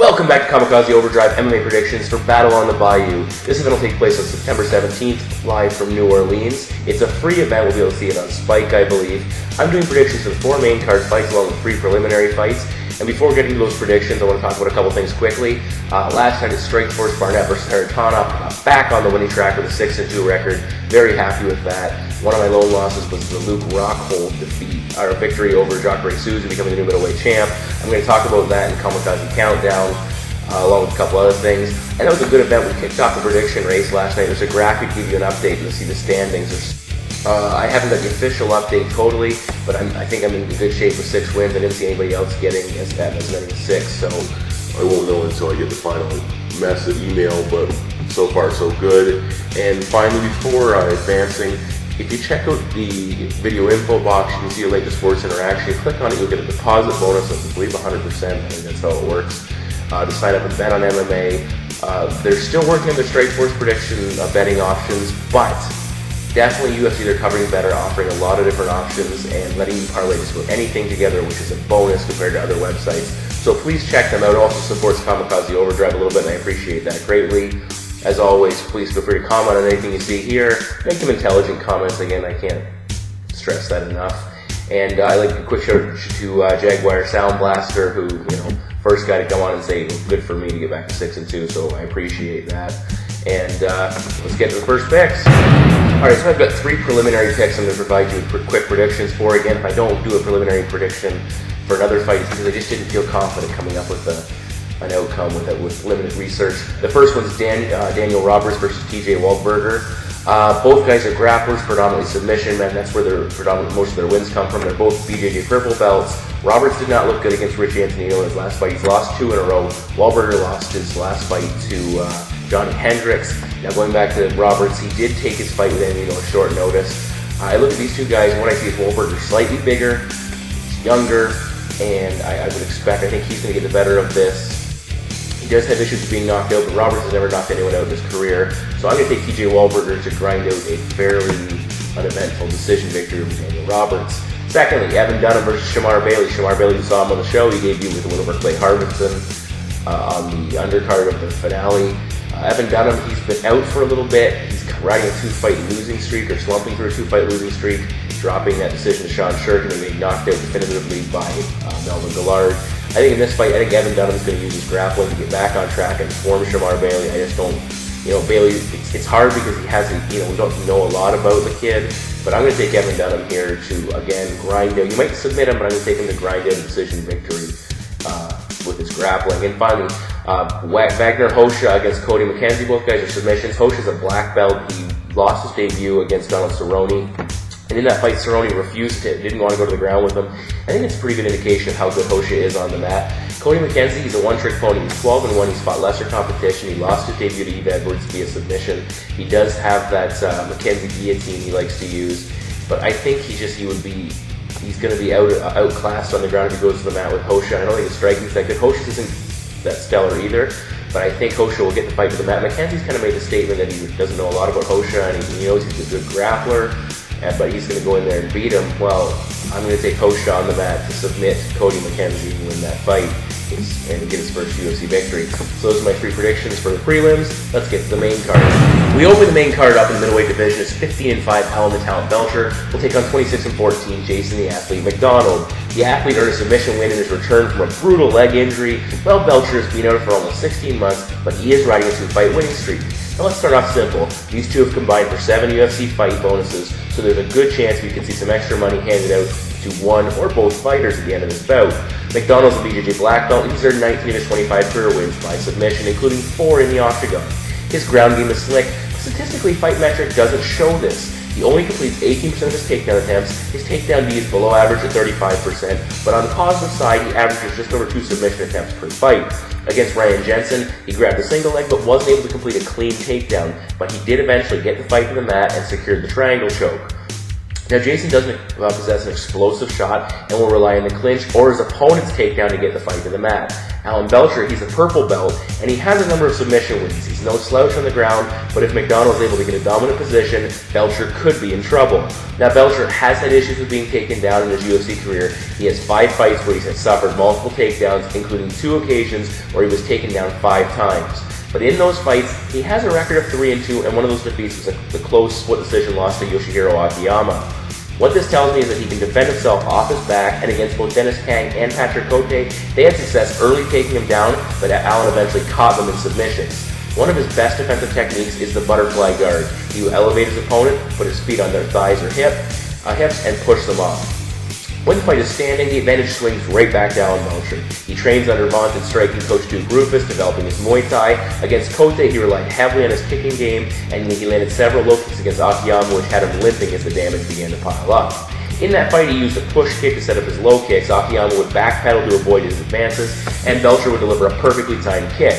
Welcome back to Kamikaze Overdrive MMA predictions for Battle on the Bayou. This event will take place on September 17th, live from New Orleans. It's a free event. We'll be able to see it on Spike, I believe. I'm doing predictions for the 4 main card fights along with 3 preliminary fights. And before getting to those predictions, I want to talk about a couple things quickly. Last night at Strikeforce, Barnett versus Haritana, back on the winning track with a 6-2 record. Very happy with that. One of my lone losses was the Luke Rockhold victory over Jacare Souza, becoming the new middleweight champ. I'm going to talk about that in Kamikaze Countdown, along with a couple other things. And that was a good event. We kicked off the prediction race last night. There's a graphic to give you an update and to see the standings. I haven't got the official update totally, but I think I'm in good shape with 6 wins. I didn't see anybody else getting as many as 6, so I won't know until I get the final message email, but so far so good. And finally, before advancing, if you check out the video info box, you can see a link to Sports Interaction. You click on it, you'll get a deposit bonus of, I believe, 100%. I think that's how it works. To sign up and bet on MMA. They're still working on their Strikeforce prediction betting options, but definitely UFC, they're covering better, offering a lot of different options and letting you parlay just about anything together, which is a bonus compared to other websites. So please check them out. It also supports Kamikaze Overdrive a little bit, and I appreciate that greatly. As always, please feel free to comment on anything you see here. Make them intelligent comments. Again, I can't stress that enough. And I'd like a quick shout out to Jaguar Sound Blaster, who, first guy to come on and say it was good for me to get back to 6-2, so I appreciate that. And let's get to the first picks. Alright, so I've got 3 preliminary picks I'm going to provide you with quick predictions for. Again, if I don't do a preliminary prediction for another fight, it's because I just didn't feel confident coming up with an outcome with limited research. The first one's Daniel Roberts versus TJ Waldberger. Both guys are grapplers, predominantly submission men. That's where most of their wins come from. They're both BJJ purple belts. Roberts did not look good against Richie Antonino in his last fight. He's lost 2 in a row. Waldberger lost his last fight to Johnny Hendricks. Now going back to Roberts, he did take his fight with Antonino at short notice. I look at these 2 guys, and what I see is Waldberger slightly bigger, younger, and I would expect, I think he's going to get the better of this. He does have issues with being knocked out, but Roberts has never knocked anyone out in his career. So I'm going to take TJ Waldberger to grind out a fairly uneventful decision victory over Daniel Roberts. Secondly, Evan Dunham versus Shamar Bailey. Shamar Bailey, you saw him on the show. He debuted with the win over Clay Harbinson on the undercard of the finale. Evan Dunham, he's been out for a little bit. He's riding a 2-fight losing streak, or slumping through a 2-fight losing streak, dropping that decision to Sean Shirkin and being knocked out definitively by Melvin Gillard. I think in this fight, Evan Dunham is going to use his grappling to get back on track and form Shamar Bailey. I just don't, Bailey, it's hard because he hasn't, we don't know a lot about the kid, but I'm going to take Evan Dunham here to, again, grind out. You might submit him, but I'm going to take him to grind out a decision victory with his grappling. And finally, Wagner Hosha against Cody McKenzie. Both guys are submissions. Hosha's a black belt. He lost his debut against Donald Cerrone. And in that fight, Cerrone refused it, didn't want to go to the ground with him. I think it's a pretty good indication of how good Hosha is on the mat. Cody McKenzie, he's a one-trick pony. He's 12-1. He's fought lesser competition. He lost his debut to Eve Edwards via submission. He does have that McKenzie guillotine he likes to use. But I think he's going to be outclassed on the ground if he goes to the mat with Hosha. I don't think his striking's that good. Hosha isn't that stellar either, but I think Hosha will get the fight to the mat. McKenzie's kind of made the statement that he doesn't know a lot about Hosha, and he knows he's a good grappler, but he's going to go in there and beat him. Well, I'm going to take Hosha on the mat to submit Cody McKenzie and win that fight and get his first UFC victory. So those are my 3 predictions for the prelims. Let's get to the main card. We open the main card up in the middleweight division. It's 15-5 Alan the Talent Belcher will take on 26-14 Jason the Athlete McDonald. The athlete earned a submission win in his return from a brutal leg injury. Well, Belcher has been out for almost 16 months, but he is riding a 2-fight winning streak. Now let's start off simple. These 2 have combined for 7 UFC fight bonuses, so there's a good chance we can see some extra money handed out to one or both fighters at the end of this bout. McDonald's a BJJ black belt. He's earned 19 of his 25 career wins by submission, including 4 in the octagon. His ground game is slick. Statistically, Fight Metric doesn't show this. He only completes 18% of his takedown attempts. His takedown D is below average at 35%, but on the positive side, he averages just over 2 submission attempts per fight. Against Ryan Jensen, he grabbed a single leg but wasn't able to complete a clean takedown, but he did eventually get the fight to the mat and secured the triangle choke. Now, Jason doesn't possess an explosive shot and will rely on the clinch or his opponent's takedown to get the fight to the mat. Alan Belcher, he's a purple belt, and he has a number of submission wins. He's no slouch on the ground, but if McDonald is able to get a dominant position, Belcher could be in trouble. Now, Belcher has had issues with being taken down in his UFC career. He has 5 fights where he's suffered multiple takedowns, including 2 occasions where he was taken down 5 times. But in those fights, he has a record of 3-2, and one of those defeats was the close split decision loss to Yoshihiro Akiyama. What this tells me is that he can defend himself off his back, and against both Dennis Kang and Patrick Cote, they had success early taking him down, but Allen eventually caught them in submissions. One of his best defensive techniques is the butterfly guard. He will elevate his opponent, put his feet on their thighs or hips, and push them off. When the fight is standing, the advantage swings right back to Alan Belcher. He trains under vaunted striking coach Duke Rufus, developing his Muay Thai. Against Cote, he relied heavily on his kicking game, and he landed several low kicks against Akiyama, which had him limping as the damage began to pile up. In that fight, he used a push kick to set up his low kicks. Akiyama would backpedal to avoid his advances, and Belcher would deliver a perfectly timed kick.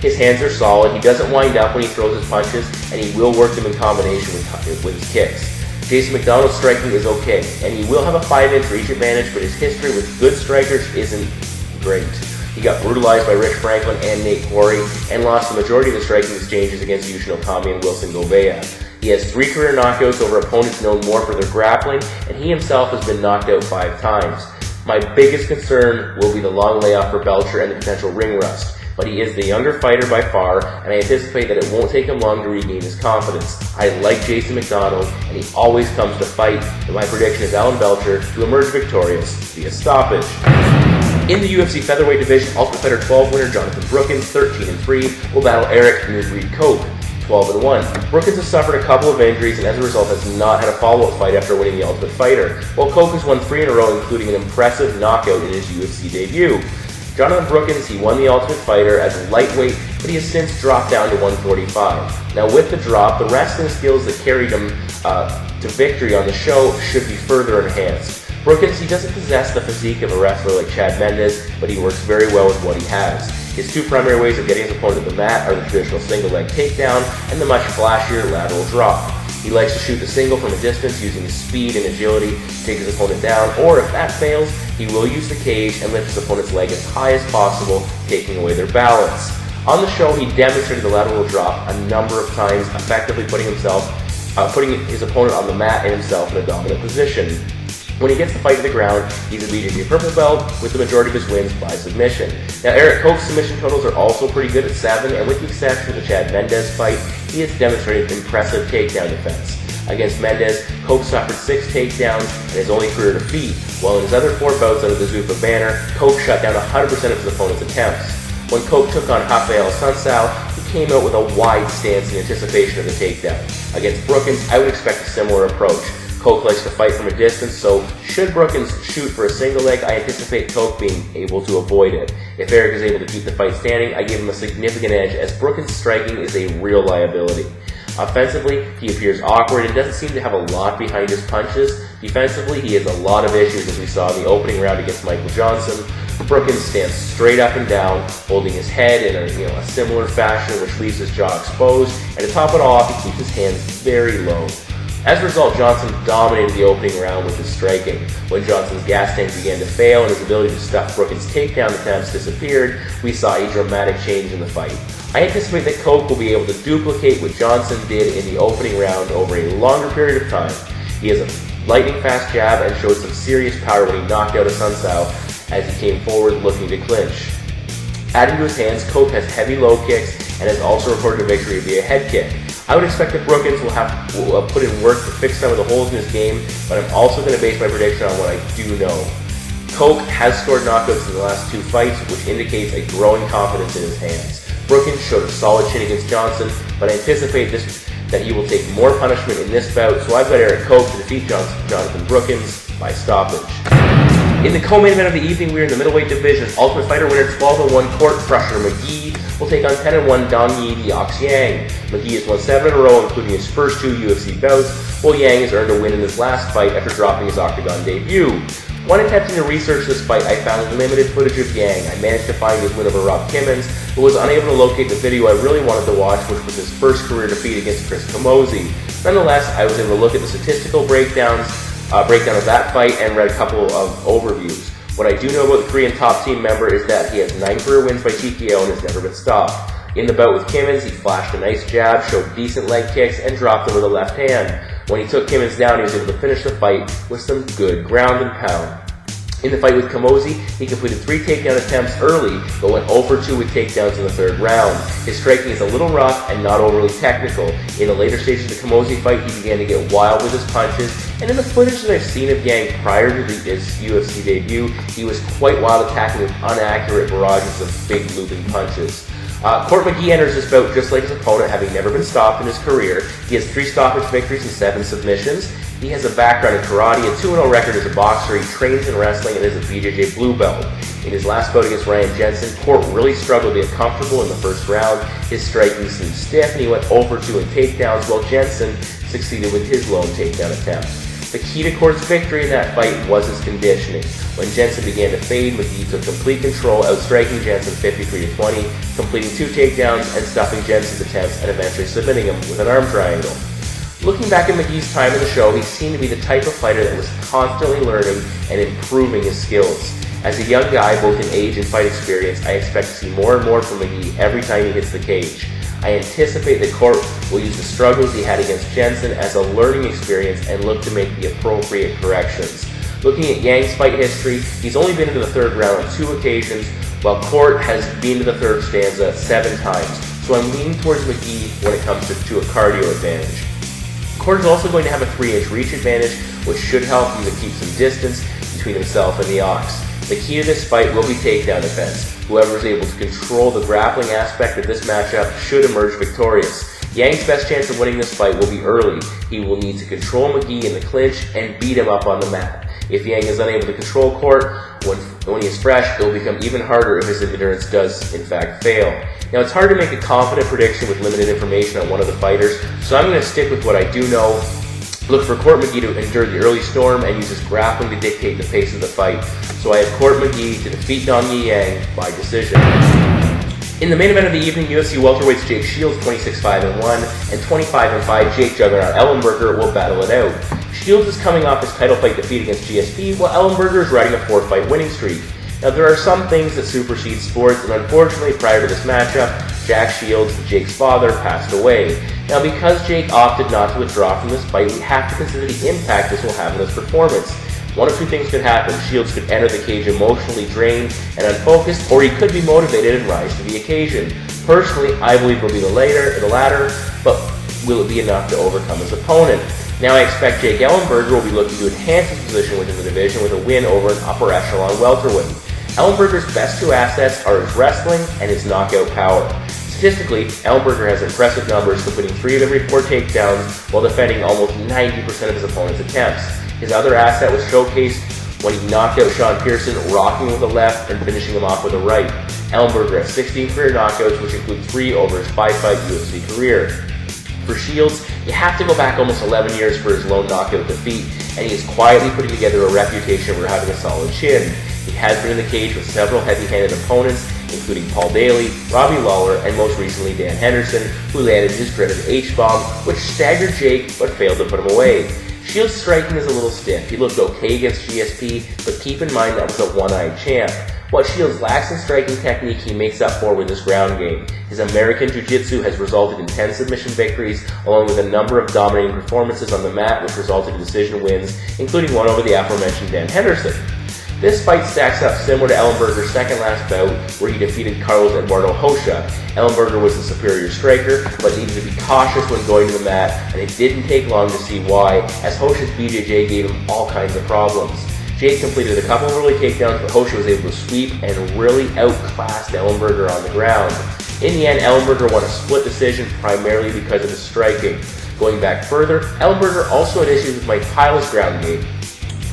His hands are solid, he doesn't wind up when he throws his punches, and he will work them in combination with his kicks. Jason McDonald's striking is okay, and he will have a 5-inch reach advantage, but his history with good strikers isn't great. He got brutalized by Rich Franklin and Nate Quarry, and lost the majority of the striking exchanges against Yushin Okami and Wilson Gouveia. He has 3 career knockouts over opponents known more for their grappling, and he himself has been knocked out 5 times. My biggest concern will be the long layoff for Belcher and the potential ring rust. But he is the younger fighter by far, and I anticipate that it won't take him long to regain his confidence. I like Jason McDonald, and he always comes to fight, and my prediction is Alan Belcher to emerge victorious via stoppage. In the UFC featherweight division, Ultimate Fighter 12 winner Jonathan Brookins, 13-3, will battle Eric Newbreed Koch, 12-1. Brookins has suffered a couple of injuries and as a result has not had a follow-up fight after winning the Ultimate Fighter, while Koch has won 3 in a row, including an impressive knockout in his UFC debut. Jonathan Brookins, he won the Ultimate Fighter as a lightweight, but he has since dropped down to 145. Now with the drop, the wrestling skills that carried him to victory on the show should be further enhanced. Brookins, he doesn't possess the physique of a wrestler like Chad Mendes, but he works very well with what he has. His 2 primary ways of getting his opponent to the mat are the traditional single leg takedown and the much flashier lateral drop. He likes to shoot the single from a distance using his speed and agility to take his opponent down, or if that fails, he will use the cage and lift his opponent's leg as high as possible, taking away their balance. On the show, he demonstrated the lateral drop a number of times, effectively putting his opponent on the mat and himself in a dominant position. When he gets the fight to the ground, he's immediately a purple belt, with the majority of his wins by submission. Now, Eric Koch's submission totals are also pretty good at 7, and with the exception of the Chad Mendes fight, he has demonstrated impressive takedown defense. Against Mendes, Koch suffered 6 takedowns and his only career defeat, while in his other 4 bouts under the Zuffa banner, Koch shut down 100% of his opponent's attempts. When Koch took on Rafael Sunsao, he came out with a wide stance in anticipation of the takedown. Against Brookins, I would expect a similar approach. Koch likes to fight from a distance, so should Brookins shoot for a single leg, I anticipate Koch being able to avoid it. If Eric is able to keep the fight standing, I give him a significant edge, as Brookins' striking is a real liability. Offensively, he appears awkward and doesn't seem to have a lot behind his punches. Defensively, he has a lot of issues, as we saw in the opening round against Michael Johnson. Brookins stands straight up and down, holding his head in a similar fashion, which leaves his jaw exposed, and to top it off, he keeps his hands very low. As a result, Johnson dominated the opening round with his striking. When Johnson's gas tank began to fail and his ability to stuff Brookins' takedown attempts disappeared, we saw a dramatic change in the fight. I anticipate that Koch will be able to duplicate what Johnson did in the opening round over a longer period of time. He has a lightning-fast jab and showed some serious power when he knocked out Sunsao as he came forward looking to clinch. Adding to his hands, Koch has heavy low kicks and has also recorded a victory via head kick. I would expect that Brookins will put in work to fix some of the holes in his game, but I'm also going to base my prediction on what I do know. Koch has scored knockouts in the last 2 fights, which indicates a growing confidence in his hands. Brookins showed a solid chin against Johnson, but I anticipate that he will take more punishment in this bout, so I've got Eric Koch to defeat Jonathan Brookins by stoppage. In the co-main event of the evening, we are in the middleweight division. Ultimate Fighter winner 12-1 Court Crusher McGee will take on 10-1 Dong Yi the Ox Yang. McGee has won 7 in a row, including his first 2 UFC bouts, while Yang has earned a win in his last fight after dropping his Octagon debut. When attempting to research this fight, I found limited footage of Yang. I managed to find his win over Rob Kimmons, but was unable to locate the video I really wanted to watch, which was his first career defeat against Chris Camozzi. Nonetheless, I was able to look at the statistical breakdowns breakdown of that fight and read a couple of overviews. What I do know about the Korean top team member is that he has 9 career wins by TKO and has never been stopped. In the bout with Kimmins, he flashed a nice jab, showed decent leg kicks, and dropped them with a left hand. When he took Kimmins down, he was able to finish the fight with some good ground and pound. In the fight with Kamikaze, he completed 3 takedown attempts early, but went 0 for 2 with takedowns in the 3rd round. His striking is a little rough and not overly technical. In the later stages of the Kamikaze fight, he began to get wild with his punches, and in the footage that I've seen of Yang prior to his UFC debut, he was quite wild, attacking with inaccurate barrages of big looping punches. Court McGee enters this bout just like his opponent, having never been stopped in his career. He has 3 stoppage victories and 7 submissions. He has a background in karate, a 2-0 record as a boxer. He trains in wrestling and is a BJJ blue belt. In his last bout against Ryan Jensen, Court really struggled to get comfortable in the 1st round. His striking seemed stiff and he went 0 for 2 in takedowns, while Jensen succeeded with his lone takedown attempt. The key to Court's victory in that fight was his conditioning. When Jensen began to fade, McGee took complete control, outstriking Jensen 53-20, completing 2 takedowns and stuffing Jensen's attempts and eventually submitting him with an arm triangle. Looking back at McGee's time in the show, he seemed to be the type of fighter that was constantly learning and improving his skills. As a young guy, both in age and fight experience, I expect to see more and more from McGee every time he hits the cage. I anticipate that Court will use the struggles he had against Jensen as a learning experience and look to make the appropriate corrections. Looking at Yang's fight history, he's only been into the 3rd round on 2 occasions, while Court has been to the 3rd stanza 7 times. So I'm leaning towards McGee when it comes to a cardio advantage. Court is also going to have a 3-inch reach advantage, which should help him to keep some distance between himself and the Ox. The key to this fight will be takedown defense. Whoever is able to control the grappling aspect of this matchup should emerge victorious. Yang's best chance of winning this fight will be early. He will need to control McGee in the clinch and beat him up on the mat. If Yang is unable to control Court when he is fresh, it will become even harder if his endurance does in fact fail. Now, it's hard to make a confident prediction with limited information on one of the fighters, so I'm going to stick with what I do know. Look for Court McGee to endure the early storm and use his grappling to dictate the pace of the fight. So I have Court McGee to defeat Dong Yi Yang by decision. In the main event of the evening, UFC welterweights Jake Shields 26-5-1 and 25-5 Jake Juggernaut Ellenberger will battle it out. Shields is coming off his title fight defeat against GSP, while Ellenberger is riding a 4-fight winning streak. Now, there are some things that supersede sports, and unfortunately, prior to this matchup, Jack Shields, Jake's father, passed away. Now, because Jake opted not to withdraw from this fight, we have to consider the impact this will have on his performance. One of 2 things could happen. Shields could enter the cage emotionally drained and unfocused, or he could be motivated and rise to the occasion. Personally, I believe it will be the latter, but will it be enough to overcome his opponent? Now I expect Jake Ellenberger will be looking to enhance his position within the division with a win over an upper echelon welterweight. Ellenberger's best 2 assets are his wrestling and his knockout power. Statistically, Ellenberger has impressive numbers, completing 3 of every 4 takedowns while defending almost 90% of his opponent's attempts. His other asset was showcased when he knocked out Sean Pearson, rocking with the left and finishing him off with the right. Ellenberger has 16 career knockouts, which include 3 over his 5-fight UFC career. For Shields, you have to go back almost 11 years for his lone knockout defeat, and he is quietly putting together a reputation for having a solid chin. He has been in the cage with several heavy-handed opponents, including Paul Daly, Robbie Lawler, and most recently Dan Henderson, who landed his dreaded H-bomb, which staggered Jake but failed to put him away. Shields' striking is a little stiff. He looked okay against GSP, but keep in mind that was a one-eyed champ. What Shields lacks in striking technique, he makes up for with his ground game. His American Jiu-Jitsu has resulted in 10 submission victories, along with a number of dominating performances on the mat, which resulted in decision wins, including one over the aforementioned Dan Henderson. This fight stacks up similar to Ellenberger's second last bout, where he defeated Carlos Eduardo Rocha. Ellenberger was the superior striker, but needed to be cautious when going to the mat, and it didn't take long to see why, as Rocha's BJJ gave him all kinds of problems. Jake completed a couple of early takedowns, but Rocha was able to sweep and really outclassed Ellenberger on the ground. In the end, Ellenberger won a split decision primarily because of his striking. Going back further, Ellenberger also had issues with Mike Pyle's ground game.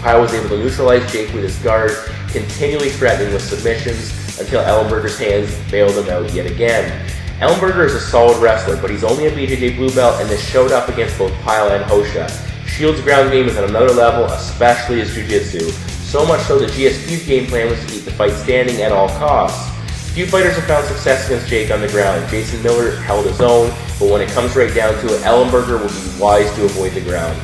Pyle was able to neutralize Jake with his guard, continually threatening with submissions until Ellenberger's hands bailed him out yet again. Ellenberger is a solid wrestler, but he's only a BJJ blue belt, and this showed up against both Pyle and Rocha. Shields' ground game is at another level, especially his jiu-jitsu. So much so that GSP's game plan was to keep the fight standing at all costs. Few fighters have found success against Jake on the ground. Jason Miller held his own, but when it comes right down to it, Ellenberger will be wise to avoid the ground.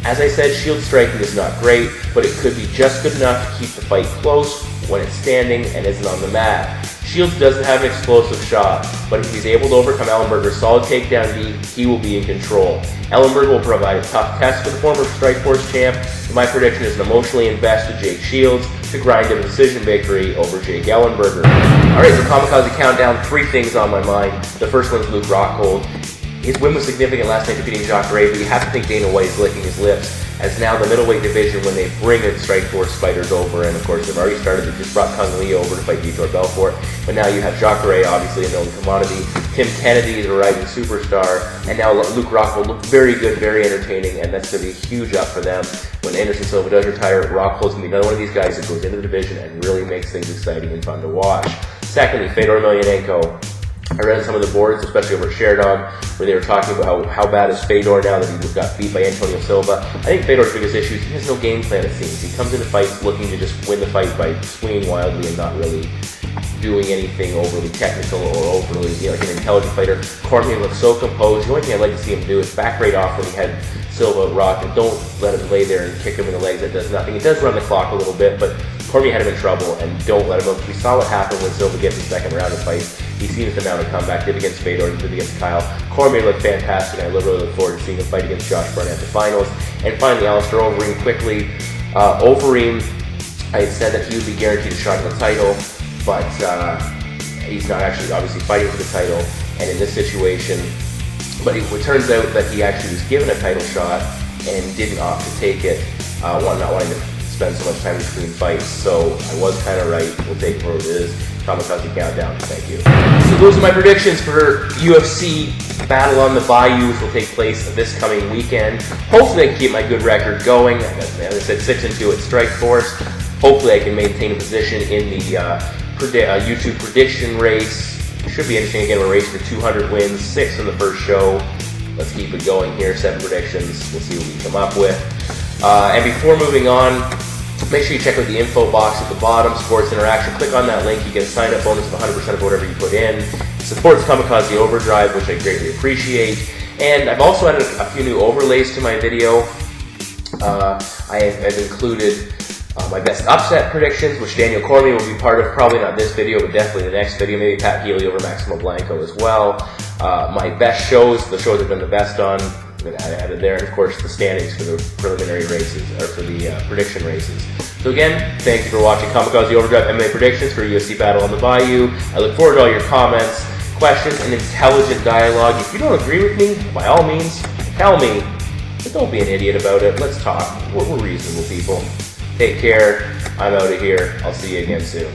As I said, Shield striking is not great, but it could be just good enough to keep the fight close when it's standing and isn't on the mat. Shields doesn't have an explosive shot, but if he's able to overcome Ellenberger's solid takedown D, he will be in control. Ellenberger will provide a tough test for the former Strikeforce champ, and my prediction is an emotionally invested Jake Shields to grind a decision victory over Jake Ellenberger. Alright, so Kamikaze Countdown, 3 things on my mind. The first one's Luke Rockhold. His win was significant last night defeating Jacare, but you have to think Dana White is licking his lips, as now the middleweight division, when they bring in Strikeforce fighters over, and of course they've already started, they just brought Kung Lee over to fight Vitor Belfort, but now you have Jacare, obviously a known commodity, Tim Kennedy is a rising superstar, and now Luke Rockhold looked very good, very entertaining, and that's going to be a huge up for them. When Anderson Silva does retire, Rockhold's going to be another one of these guys that goes into the division and really makes things exciting and fun to watch. Secondly, Fedor Emelianenko. I read some of the boards, especially over at ShareDog, where they were talking about how bad is Fedor now that he got beat by Antonio Silva. I think Fedor's biggest issue is he has no game plan, it seems. He comes into fights looking to just win the fight by swinging wildly and not really doing anything overly technical or overly, like an intelligent fighter. Cormier looks so composed. The only thing I'd like to see him do is back right off when he had Silva rocked, and don't let him lay there and kick him in the legs. That does nothing. It does run the clock a little bit, but Cormier had him in trouble, and don't let him up. We saw what happened when Silva gets his second round of fights. He seems to mount a comeback. Did against Fedor, did against Kyle. Cormier looked fantastic, and I really look forward to seeing him fight against Josh Barnett at the finals. And finally, Alistair Overeem quickly. Overeem, I had said that he would be guaranteed a shot at the title, but he's not actually obviously fighting for the title. And in this situation, but it turns out that he actually was given a title shot and didn't opt to take it, not wanting to spend so much time between fights. So I was kind of right. We'll take it for what it is. Kamikaze Countdown. Thank you. So those are my predictions for UFC Battle on the Bayou, which will take place this coming weekend. Hopefully I can keep my good record going. As I said, 6-2 at Strikeforce. Hopefully I can maintain a position in the YouTube prediction race. Should be interesting. Again, we're racing for 200 wins, 6 in the first show. Let's keep it going here. 7 predictions. We'll see what we come up with. And before moving on, make sure you check out the info box at the bottom, Sports Interaction. Click on that link. You get a sign-up bonus of 100% of whatever you put in. It supports Kamikaze Overdrive, which I greatly appreciate. And I've also added a few new overlays to my video. I have included my best upset predictions, which Daniel Cormier will be part of, probably not this video, but definitely the next video, maybe Pat Healy over Maximo Blanco as well. My best shows, the shows I've been the best on, I added there, and of course the standings for the preliminary races, or for the prediction races. So again, thank you for watching Kamikaze Overdrive MMA predictions for UFC Battle on the Bayou. I look forward to all your comments, questions, and intelligent dialogue. If you don't agree with me, by all means, tell me, but don't be an idiot about it. Let's talk. We're reasonable people. Take care. I'm out of here. I'll see you again soon.